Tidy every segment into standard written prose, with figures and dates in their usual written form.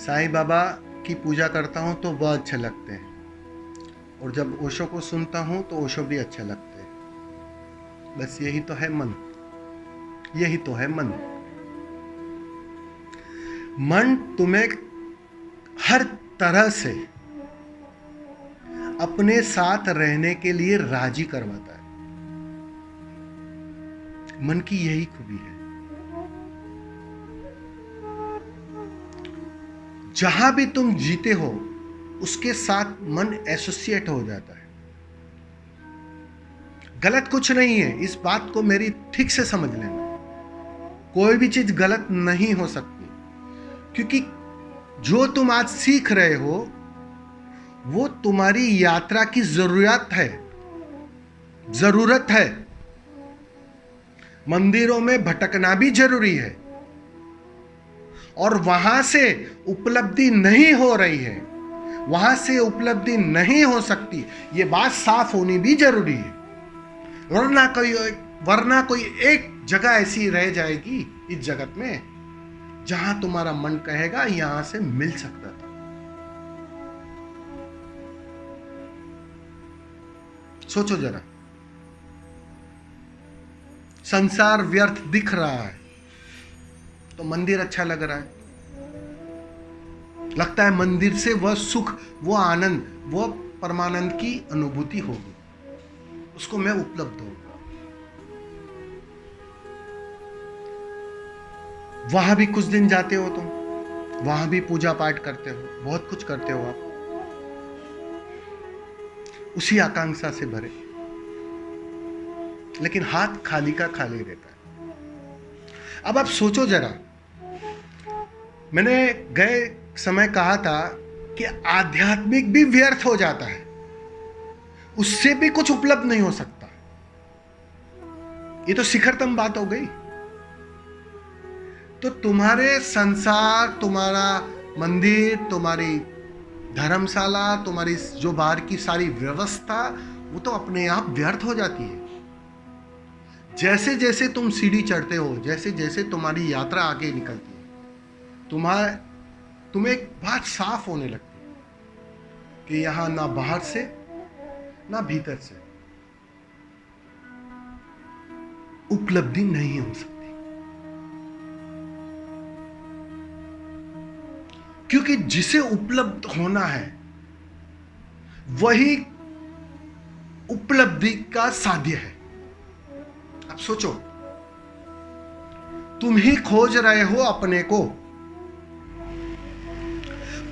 साईं बाबा की पूजा करता हूँ तो वह अच्छे लगते हैं, और जब ओशो को सुनता हूँ तो ओशो भी अच्छे लगते हैं। बस यही तो है मन, यही तो है मन। मन तुम्हें हर तरह से अपने साथ रहने के लिए राजी करवाता है। मन की यही खूबी है। जहां भी तुम जीते हो उसके साथ मन एसोसिएट हो जाता है। गलत कुछ नहीं है, इस बात को मेरी ठीक से समझ लेना। कोई भी चीज गलत नहीं हो सकती, क्योंकि जो तुम आज सीख रहे हो वो तुम्हारी यात्रा की जरूरत है। मंदिरों में भटकना भी जरूरी है, और वहां से उपलब्धि नहीं हो रही है, वहां से उपलब्धि नहीं हो सकती, ये बात साफ होनी भी जरूरी है। वरना कोई एक जगह ऐसी रह जाएगी इस जगत में जहां तुम्हारा मन कहेगा यहां से मिल सकता था। सोचो जरा, संसार व्यर्थ दिख रहा है तो मंदिर अच्छा लग रहा है। लगता है मंदिर से वह सुख, वो आनंद, वो परमानंद की अनुभूति होगी, उसको मैं उपलब्ध होगा। वहां भी कुछ दिन जाते हो तुम, वहां भी पूजा पाठ करते हो, बहुत कुछ करते हो आप, उसी आकांक्षा से भरे, लेकिन हाथ खाली का खाली रहता है। अब आप सोचो जरा, मैंने गए समय कहा था कि आध्यात्मिक भी व्यर्थ हो जाता है, उससे भी कुछ उपलब्ध नहीं हो सकता। ये तो शिखरतम बात हो गई। तो तुम्हारे संसार, तुम्हारा मंदिर, तुम्हारी धर्मशाला, तुम्हारी जो बाहर की सारी व्यवस्था, वो तो अपने आप व्यर्थ हो जाती है। जैसे जैसे तुम सीढ़ी चढ़ते हो, जैसे जैसे तुम्हारी यात्रा आगे निकलती है, तुम्हें एक बात साफ होने लगती है कि यहां ना बाहर से ना भीतर से उपलब्धि नहीं हो सकती, क्योंकि जिसे उपलब्ध होना है वही उपलब्धि का साध्य है। अब सोचो, तुम ही खोज रहे हो अपने को,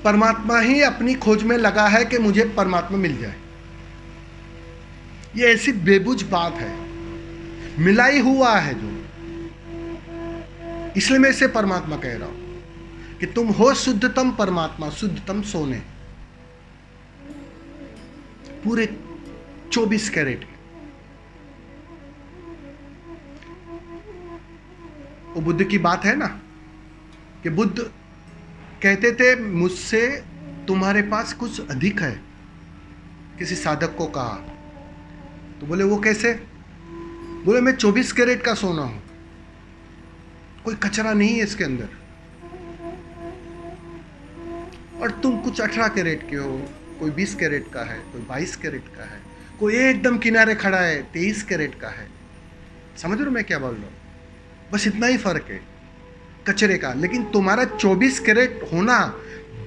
परमात्मा ही अपनी खोज में लगा है कि मुझे परमात्मा मिल जाए। ये ऐसी बेबुझ बात है, मिला ही हुआ है जो। इसलिए मैं इसे परमात्मा कह रहा हूं कि तुम हो शुद्धतम परमात्मा, शुद्धतम सोने, पूरे 24 कैरेट। वो बुद्ध की बात है ना, कि बुद्ध कहते थे मुझसे तुम्हारे पास कुछ अधिक है, किसी साधक को कहा। तो बोले वो कैसे? बोले मैं 24 कैरेट का सोना हूं, कोई कचरा नहीं है इसके अंदर, और तुम कुछ 18 कैरेट के हो, कोई 20 कैरेट का है, कोई 22 कैरेट का है, कोई एकदम किनारे खड़ा है 23 कैरेट का है। समझ रहे हो मैं क्या बोल रहा हूं? बस इतना ही फर्क है कचरे का। लेकिन तुम्हारा 24 कैरेट होना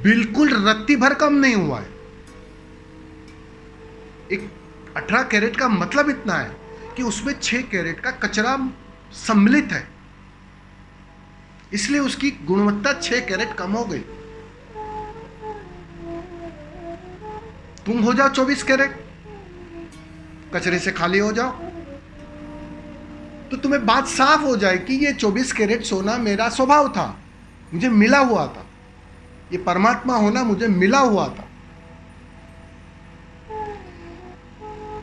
बिल्कुल रत्ती भर कम नहीं हुआ है। एक 18 कैरेट का मतलब इतना है कि उसमें 6 कैरेट का कचरा सम्मिलित है, इसलिए उसकी गुणवत्ता 6 कैरेट कम हो गई। तुम हो जाओ 24 कैरेट, कचरे से खाली हो जाओ, तो तुम्हें बात साफ हो जाए कि ये 24 कैरेट सोना मेरा स्वभाव था, मुझे मिला हुआ था, ये परमात्मा होना मुझे मिला हुआ था।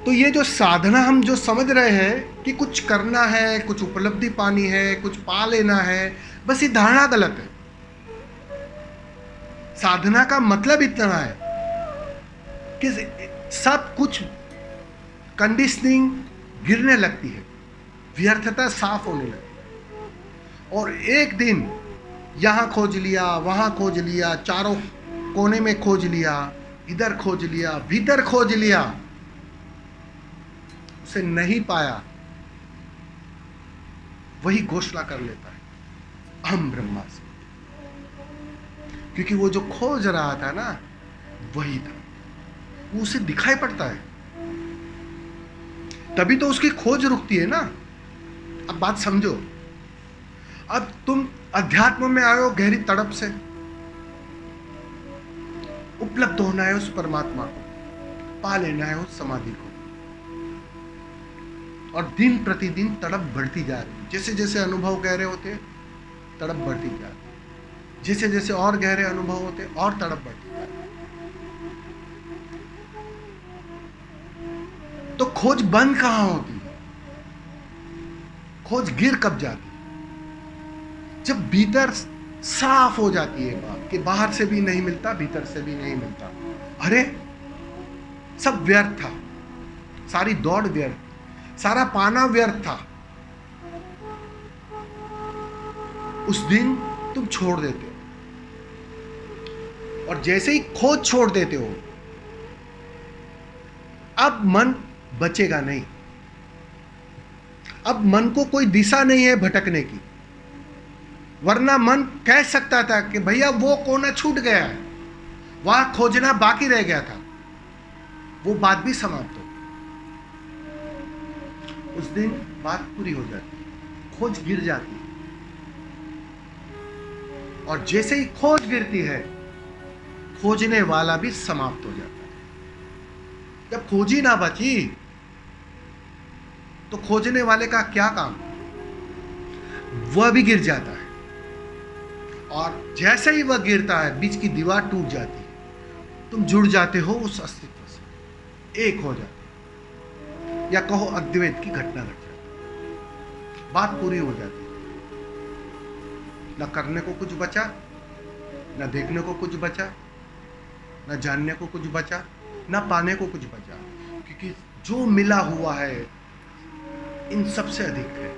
तो ये जो साधना हम जो समझ रहे हैं कि कुछ करना है, कुछ उपलब्धि पानी है, कुछ पा लेना है, बस ये धारणा गलत है। साधना का मतलब इतना है कि सब कुछ कंडीशनिंग गिरने लगती है, व्यर्थता साफ होने लगती है, और एक दिन यहां खोज लिया, वहां खोज लिया, चारों कोने में खोज लिया, इधर खोज लिया, भीतर खोज लिया, उसे नहीं पाया, वही घोषणा कर लेता है, अहम ब्रह्मास्मि। क्योंकि वो जो खोज रहा था ना, वही था, वो उसे दिखाई पड़ता है, तभी तो उसकी खोज रुकती है ना। अब बात समझो, अब तुम अध्यात्म में आए हो गहरी तड़प से, उपलब्ध होना है उस परमात्मा को, पा लेना है उस समाधि को, और दिन प्रतिदिन तड़प बढ़ती जा रही, जैसे जैसे अनुभव गहरे होते तड़प बढ़ती जा रही, जैसे जैसे और गहरे अनुभव होते और तड़प बढ़ती जा रही। तो खोज बंद कहां होती है? खोज गिर कब जाती है? जब भीतर साफ हो जाती है बात कि बाहर से भी नहीं मिलता, भीतर से भी नहीं मिलता, अरे सब व्यर्थ था, सारी दौड़ व्यर्थ, सारा पाना व्यर्थ था। उस दिन तुम छोड़ देते हो, और जैसे ही खोज छोड़ देते हो, अब मन बचेगा नहीं, अब मन को कोई दिशा नहीं है भटकने की। वरना मन कह सकता था कि भैया वो कोना छूट गया है, वहां खोजना बाकी रह गया था, वो बात भी समाप्त हो। उस दिन बात पूरी हो जाती है, खोज गिर जाती है, और जैसे ही खोज गिरती है, खोजने वाला भी समाप्त हो जाता है। जब खोज ही ना बची तो खोजने वाले का क्या काम? वह भी गिर जाता है, और जैसे ही वह गिरता है, बीच की दीवार टूट जाती है, तुम जुड़ जाते हो उस अस्तित्व से, एक हो जाते हो, या कहो अद्वैत की घटना घट जाती है, बात पूरी हो जाती है। न करने को कुछ बचा, न देखने को कुछ बचा, न जानने को कुछ बचा, न पाने को कुछ बचा, क्योंकि जो मिला हुआ है इन सबसे अधिक है।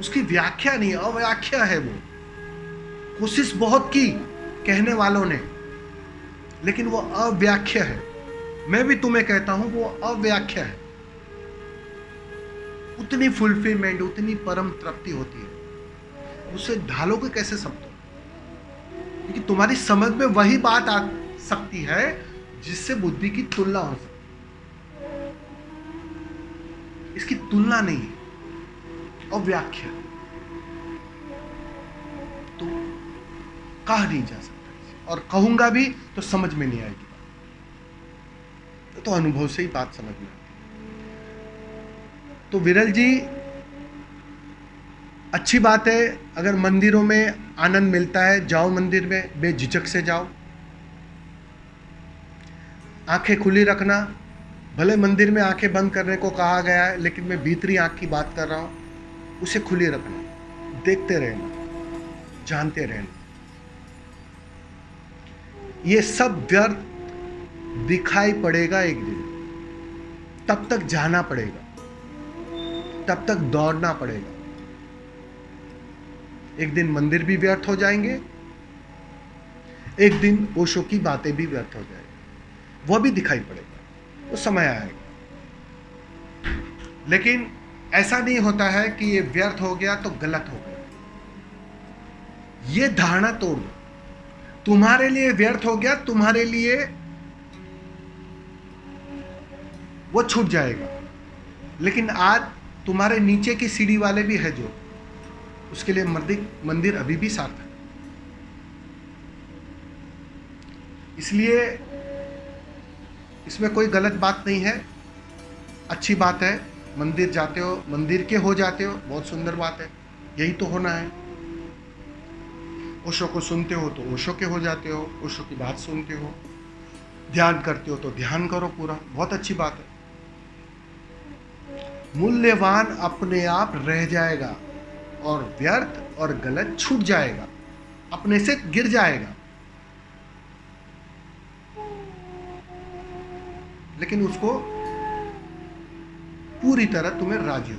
उसकी व्याख्या नहीं, अव्याख्या है वो। कोशिश बहुत की कहने वालों ने, लेकिन वो अव्याख्या है। मैं भी तुम्हें कहता हूं वो अव्याख्या है। उतनी फुलफिलमेंट, उतनी परम तृप्ति होती है, उसे ढालोगे कैसे शब्दों? क्योंकि तुम्हारी समझ में वही बात आ सकती है जिससे बुद्धि की तुलना हो सकती है। इसकी तुलना नहीं है, अव्याख्या, तो कहा नहीं जा सकता, और कहूंगा भी तो समझ में नहीं आएगी बात, तो अनुभव से ही बात समझ में आती है। तो विरल जी, अच्छी बात है, अगर मंदिरों में आनंद मिलता है, जाओ मंदिर में, बेझिझक से जाओ, आंखें खुली रखना। भले मंदिर में आंखें बंद करने को कहा गया है, लेकिन मैं भीतरी आंख की बात कर रहा हूं, उसे खुली रखना, देखते रहना, जानते रहना। ये सब व्यर्थ दिखाई पड़ेगा एक दिन, तब तक जाना पड़ेगा, तब तक दौड़ना पड़ेगा। एक दिन मंदिर भी व्यर्थ हो जाएंगे, एक दिन ओशो की बातें भी व्यर्थ हो जाएंगी, वह भी दिखाई पड़ेगा, वो समय आएगा। लेकिन ऐसा नहीं होता है कि ये व्यर्थ हो गया तो गलत हो गया। ये धारणा तोड़ दो, तुम्हारे लिए व्यर्थ हो गया, तुम्हारे लिए वो छूट जाएगा। लेकिन आज तुम्हारे नीचे की सीढ़ी वाले भी है जो, उसके लिए मंदिर अभी भी सार्थक है। इसलिए इसमें कोई गलत बात नहीं है, अच्छी बात है। मंदिर जाते हो, मंदिर के हो जाते हो, बहुत सुंदर बात है, यही तो होना है। ओशो को सुनते हो तो ओशो के हो जाते हो, ओशो की बात सुनते हो, ध्यान करते हो तो ध्यान करो पूरा, बहुत अच्छी बात है। मूल्यवान अपने आप रह जाएगा, और व्यर्थ और गलत छूट जाएगा, अपने से गिर जाएगा। लेकिन उसको पूरी तरह तुम्हें राजी हो